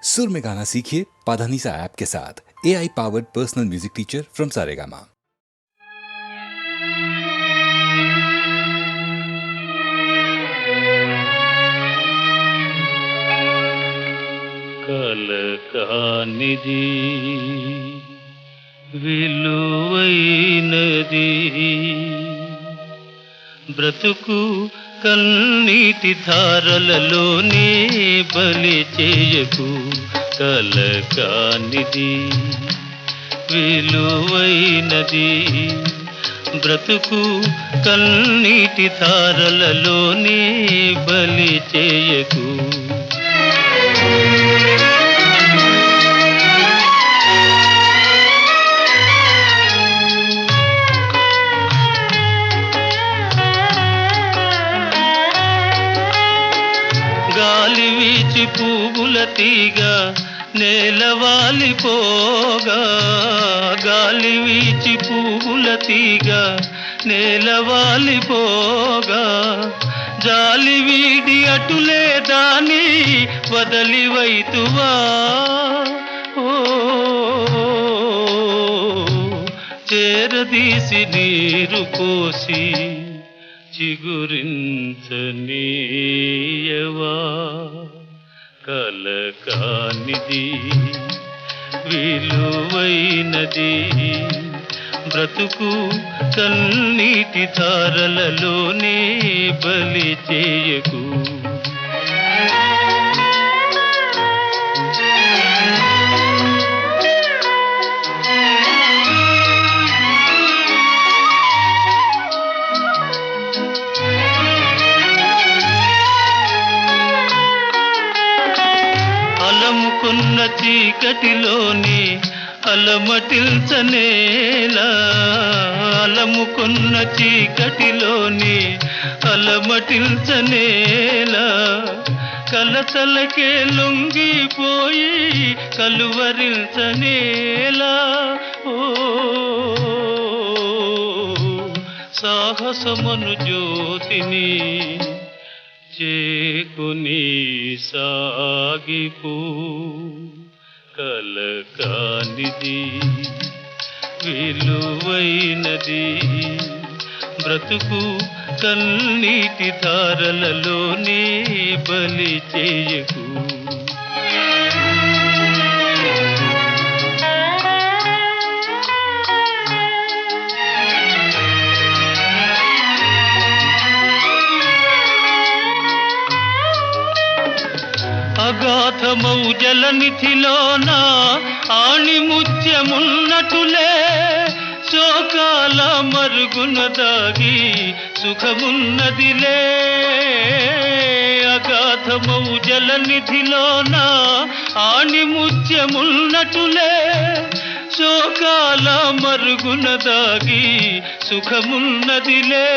सुर में गाना सीखिए पाधानीसा ऐप के साथ। AI powered personal music teacher from Saregama. కలకానిది విలువైనది బ్రతుకు కన్నీటి ధారలలోనే బలి చేయకు. కలకానిది విలువైనది బ్రతుకు కన్నీటి ధారలలోనే బలి చేయకు. గాలి వీచి పువ్వుల తీగ నేలవాలిపోగా, గాలి వీచి పువ్వుల తీగ నేలవాలిపోగా, జాలి వీడి అటులే దాని వదలివైతువా. ఓ చేరదీసి నీరు పోసి చిగురించనీయవా. కలకానిది విలువైనది బ్రతుకు కన్నీటి ధారలలోనే బలి చేయకు. అలముకున్న చీకటిలోని అలమటిల్చనేలా, అలముకున్న చీకటిలోని అలమటిల్చనేలా, కలతలకే లొంగిపోయి కలువరించనేలా. ఓ సాహసమను జ్యోతిని చేకుని సాగిపో. కలకానిది విలువైనది బ్రతుకు కన్నీటి ధారలలోనే బలి చేయకు. అగాధమౌ జలనిధిలోన ఆణిముత్యమున్నటులే, శోకాల మరుగున దాగి సుఖమున్నదిలే. అగాధమౌ జలనిధిలోన ఆణిముత్యమున్నటులే, శోకాల మరుగున దాగి సుఖమున్నదిలే.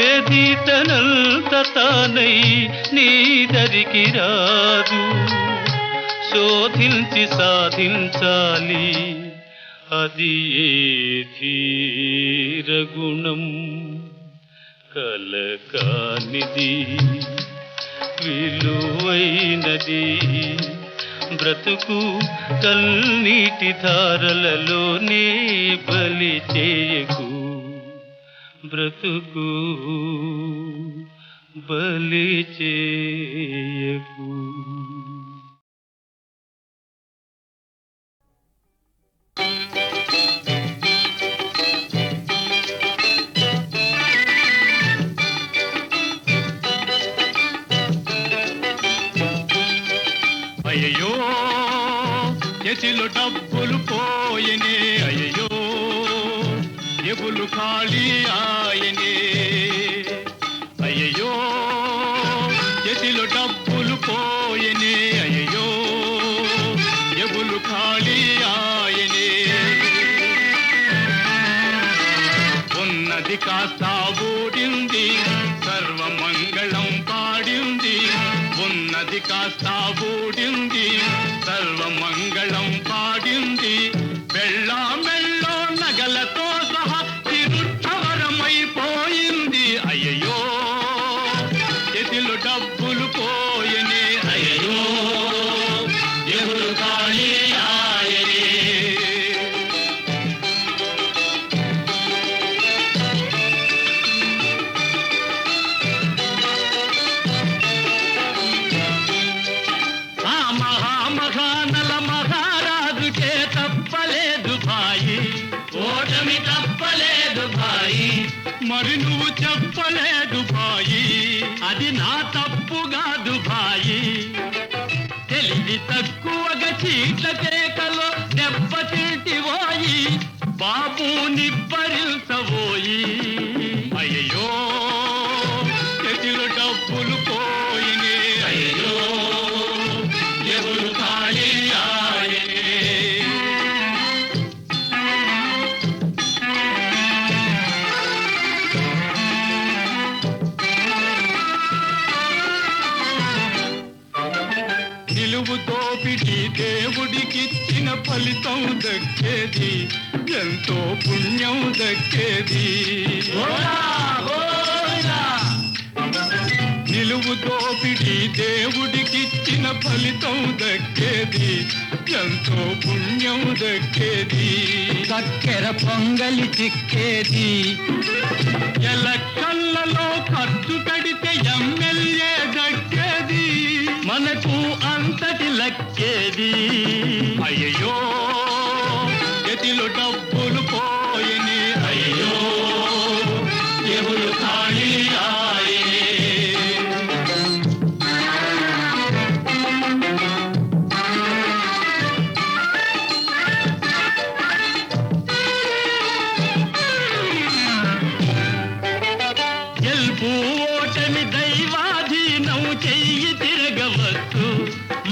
ఏది తనంత తానై నీదరికి రాదు, శోధించి సాధించాలి అది ఏ ధీరగుణం. కలకానిది విలువైనది బ్రతుకు కన్నీటి ధారలలోనే బలి చేయకు. బ్రతుకు బలి చేయకు. అయ్యో చేతిలో డబ్బులు పోయనే, అయ్యో ఎబులు ఖాళీ ఆయనే. అయ్యో చేతిలో డబ్బులు పోయనే, అయ్యో ఎబులు ఖాళీ ఆయనే. ఉన్నది కాస్త ఊడింది, సర్వమంగళం పాడింది. ఉన్నది కాస్త ఊడింది, సర్వమంగళం పాడింది. బెళ్ళా మెళ్ళో నగలతో సహా తిరుక్షవరమైపోయింది. అయ్యో చేతిలో డబ్బులు పోయనే, అయ్యో మరి నువ్వు చెప్పలేదు భాయి, అది నా తప్పు కాదు భాయి. తెలివి తక్కువగా చీట్ల కేకలో దెబ్బతింటివోయి, బాబు నిబ్బరించబోయి. అయ్యో చేతిలో డబ్బులు పోయినే, అయ్యో ఎవరు ఖాళీ ఆయనే. నిలువు దోపిడి దేవుడికిచ్చిన ఫలితం దక్కేది, ఎంతో పుణ్యం దక్కేది. నిలువు దోపిడి దేవుడికిచ్చిన ఫలితం దక్కేది, ఎంతో పుణ్యం దక్కేది. చక్కెర పొంగలి చిక్కేది, ఎలక్షన్లలో ఖర్చు పెడితే ఎమ్మెల్యే దక్కేది, మనకు అంతటి లక్కేది. అయ్యో గతిలో డబ్బులు పోయని, అయ్యో ఎవరు ఖాళీ ఆయనే. గెలుపు ఓటమి దైవాధీనం, చెయ్యి తిరగవచ్చు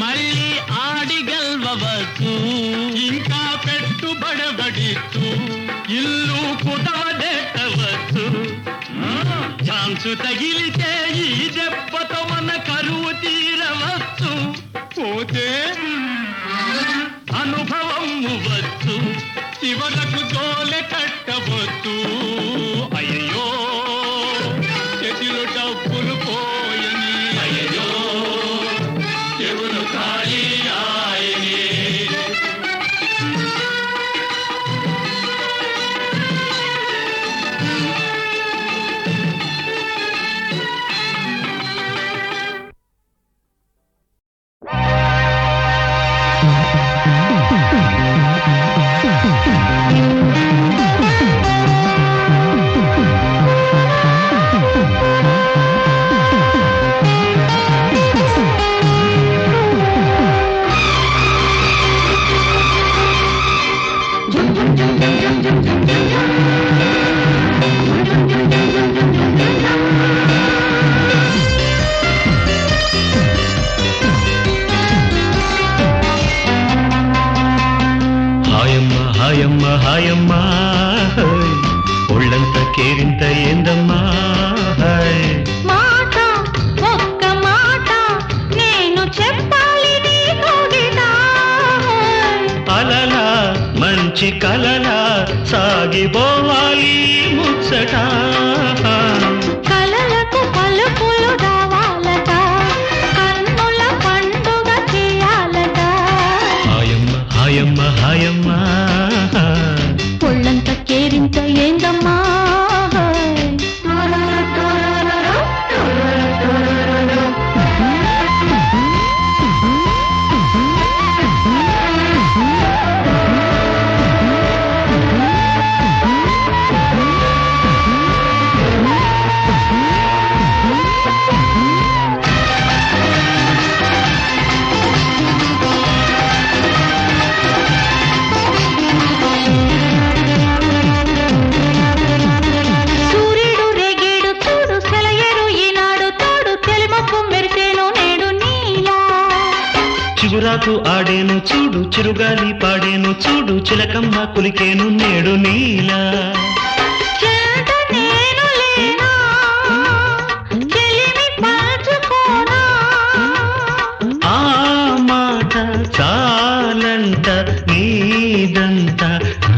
మళ్ళీ ఆడి గెలవచ్చు. ఇంకా పెట్టుబడబడిచ్చు ఇల్లు కుదవదెట్టవచ్చు. ఛాన్సు తగిలితే ఈ దెబ్బతో మన కరువు తీరవచ్చు. పోతే అనుభవం వచ్చు, చివరకు తోలె కట్టవచ్చు. అయ్యో చేతిలో డబ్బులు పోయని, అయ్యో ఎవరు ఖాళీ ఆయనే. హాయమ్మ హాయమ్మ హాయ్, ఒళ్ళంత కేరింత ఏందమ్మా హాయ్. మాట ఒక్క మాట నేను చెప్పాలి నీకు గిటా. అలలా మంచి కలలా సాగిపోవాలి ముచ్చట. కలలకు పలుకులు రావాలట, కన్నుల పండుగ చేయాలట. హాయమ్మ హాయమ్మ హాయమ్మ ఒళ్ళంత కేరింత ఏందమ్మా. సూర్యుడు రేగేడు చూడు, సెలయేరు ఈనాడు తోడు, తెలిమప్పు మెరిసేను నేడు నీలా. చిగురాకు ఆడేను చూడు, చిరుగాలి పాడేను చూడు, చిలకమ్మ కులికేను నేడు నీలా. చెంత నేను లేనా, చెలిమి పంచుకోనా. ఆ మాట చాలంట, నీదంట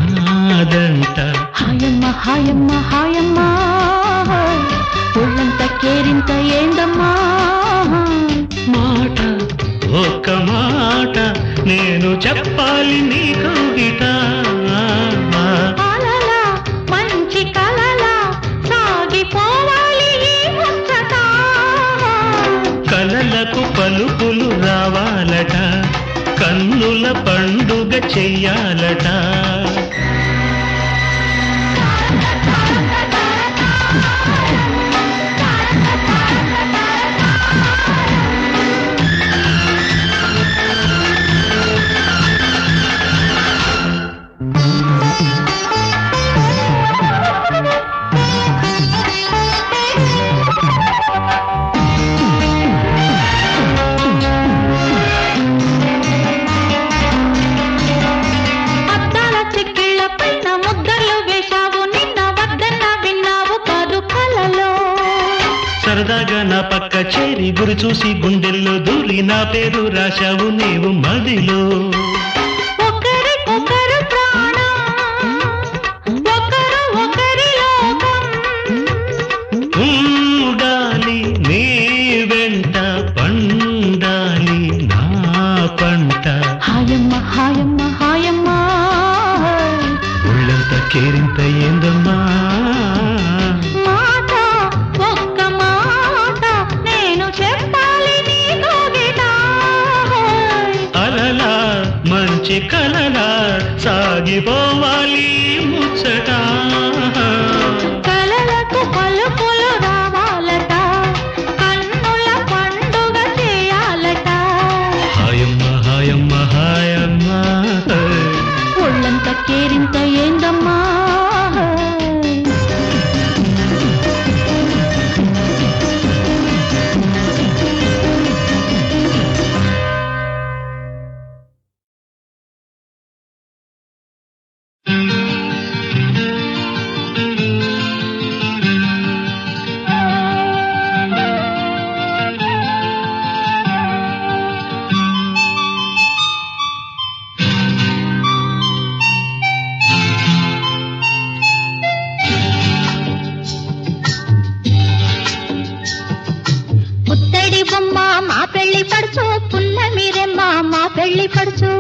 నాదంట. హాయమ్మ హాయమ్మ హాయమ్మ, ఒళ్ళంత కేరింత ఏందమ్మా. మాట ఒక్క మాట నేను చెప్పాలి నీకు గిట. అలలా మంచి కలలా సాగిపోవాలి ఈ ముచ్చట. కలలకు పలుకులు రావాలట, కన్నుల పండుగ చెయ్యాలట. సరదాగా నా పక్క చేరి గురి చూసి గుండెల్లో దూరి నా పేరు రాశావు నీవు మదిలో. ఒకరికొకరు ప్రాణం, ఒకరు ఒకరి లోకం. ఉండాలి నీ వెంట పండాలి నా పంట. హాయమ్మ హాయమ్మ హాయమ్మ, ఒళ్ళంత కేరింత ఏందమ్మా. మాట ఒక్క మాట నేను చెప్పాలి నీతో గిట. అలలా మంచి కలలా సాగిపోవాలి ముచ్చట. కలలకు పలుకులు రావాలట, కన్నుల పండుగ చేయాలట. హాయమ్మ హాయమ్మ హాయమ్మ. ఒళ్ళంత కేరింత ఏందమ్మా. పుత్తడి బొమ్మ మా పెళ్లి పడుచు, పున్నమిరెమ్మ మా పెళ్లి పడుచు.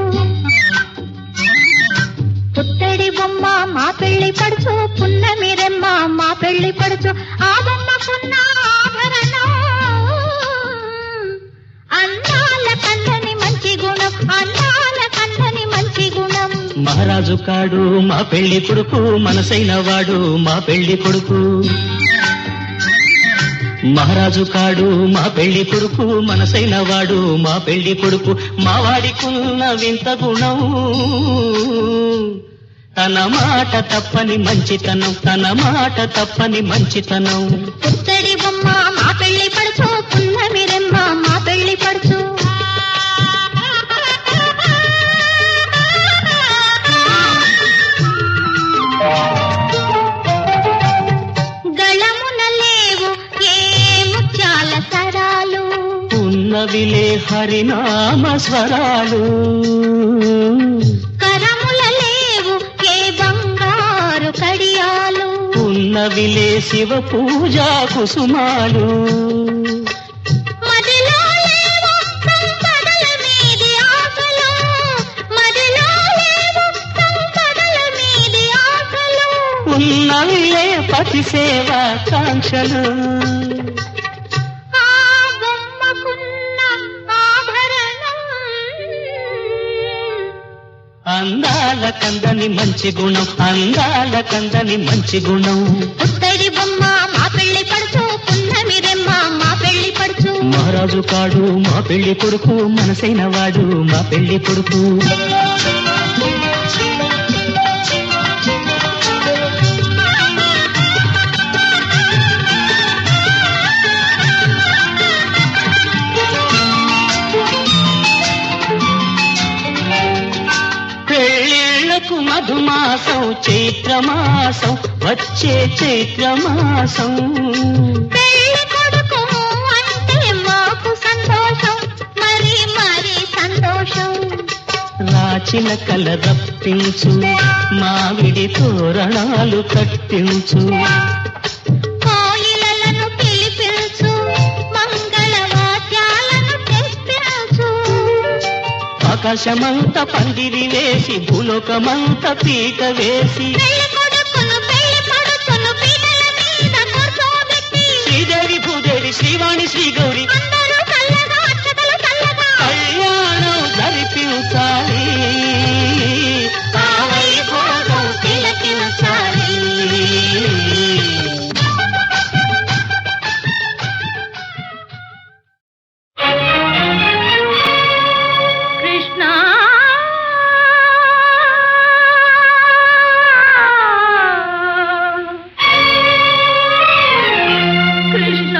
పుత్తడి బొమ్మ మా పెళ్లి పడుచు, పున్నమిరెమ్మ మా పెళ్లి పడుచు. ఆ బొమ్మకున్న ఆభరణం అందాల కందని మంచి గుణం, అందాల కందని మంచి గుణం. మహారాజు కాడు మా పెళ్లి కొడుకు, మనసైన వాడు మా పెళ్లి కొడుకు. మహారాజు కాడు మా పెళ్లి కొడుకు, మనసైన వాడు మా పెళ్లి కొడుకు. మా వాడికున్న వింత గుణం తన మాట తప్పని మంచితనం, తన మాట తప్పని మంచితనం. పుత్తడి బొమ్మ మా పెళ్లి పడుచు, పున్నమిరెమ్మ మా పెళ్లి పడుచు. గళమున లేవు ఏ ముత్యాల సరాలు, ఉన్నవిలే హరినామ స్వరాలు. కరముల లేవు ఏ బంగారు కడియాలు, ఉన్నవిలే శివ పూజా కుసుమాలు. మదిలో లేవు సంపదల మీది ఆశలు, మదిలో లేవు సంపదల మీది ఆశలు. ఉన్నవిలే పతి సేవా కాంక్షలు. ఆ బొమ్మకున్న ఆభరణం అందాల కందని మంచి గుణం, అందాల కందని మంచి గుణం. పుత్తడి బొమ్మ మా పెళ్లి పడుచు, పున్నమిరెమ్మ మా పెళ్లి పడుచు. మహారాజు కాడు మా పెళ్లి కొడుకు, మనసైన వాడు మా పెళ్లి కొడుకు. పెళ్ళిళ్ళకు మధుమాసం చైత్రమాసం, వచ్చే చైత్రమాసం. పెళ్లి కొడుకు అంటే మాకు సంతోషం, మరి మరి సంతోషం. రాచిన కల రప్పించు, మావిడి తోరణాలు కట్టించు. కోయిలలను పిలిపించు, మంగళ వాద్యాలను తెప్పించు. ఆకాశమంత పందిరి వేసి, భూలోకమంత పీట వేసి. పెళ్లి కొడుకును పెళ్లి కొడుకును పీటల మీద కూర్చోబెట్టి, శ్రీదేవి భూదేవి శ్రీవాణి శ్రీగౌరి అందరూ చల్లగా అక్షతలు చల్లగా కళ్యాణం జరిపించాలి. ఆ వైభోగం తిలకించాలి. కృష్ణ కృష్ణ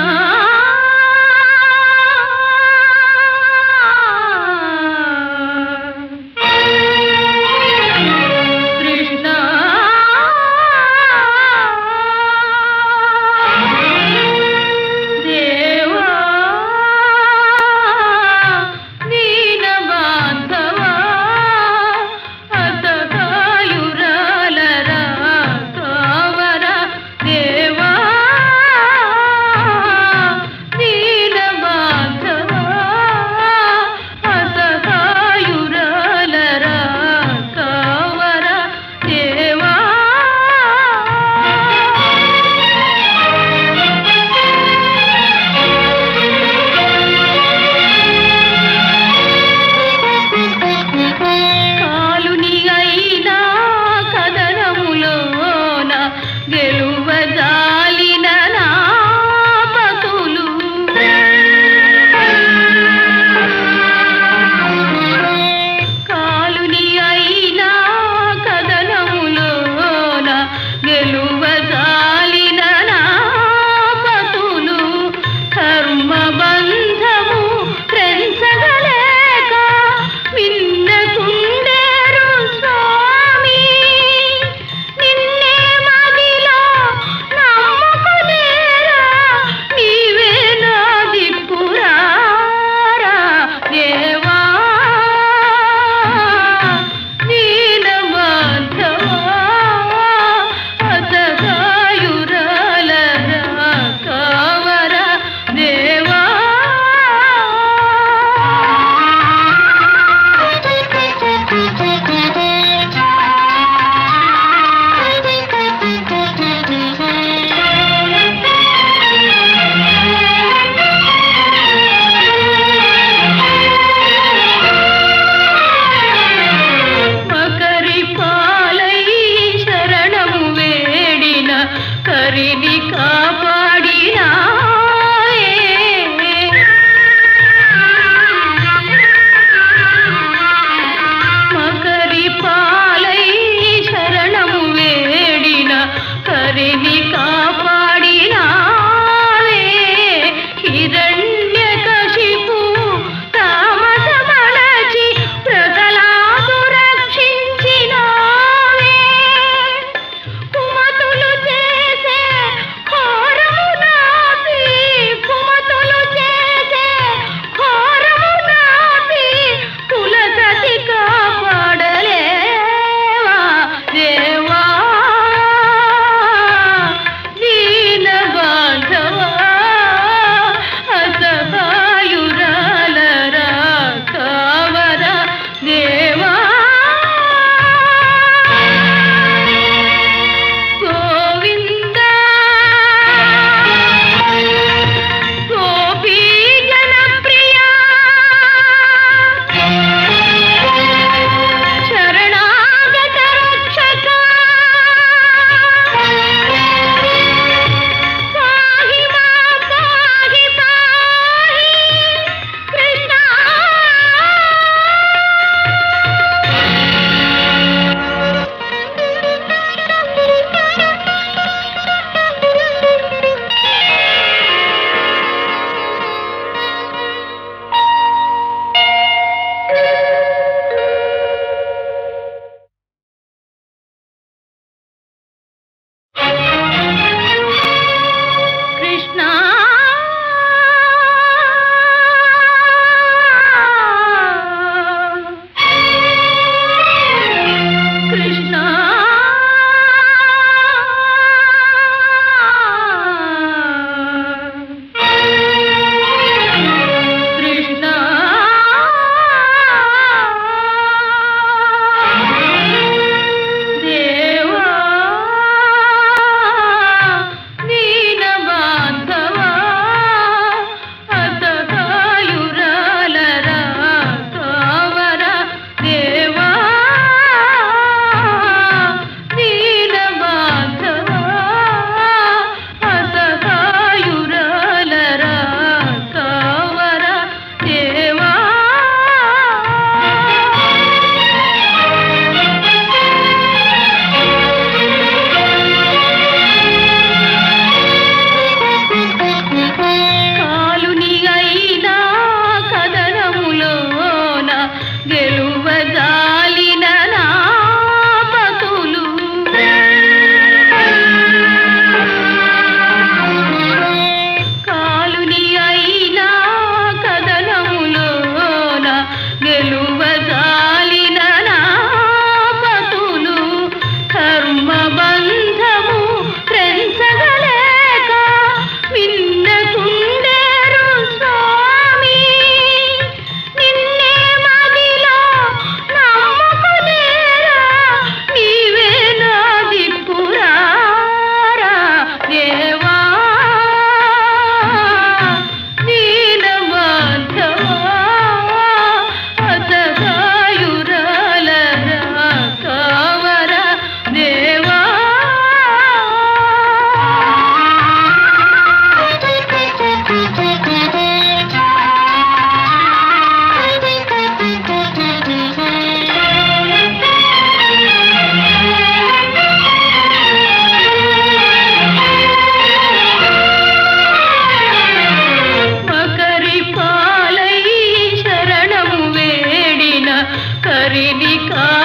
ఎవరిది కా